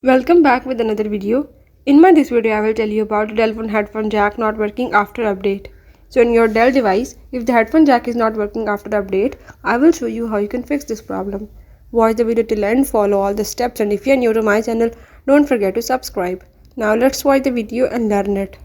Welcome back with another video. In this video I will tell you about the Dell headphone jack not working after update. So in your Dell device, if the headphone jack is not working after the update, I will show you how you can fix this problem. Watch the video till end, follow all the steps, and if you are new to my channel, don't forget to subscribe. Now let's watch the video and learn it.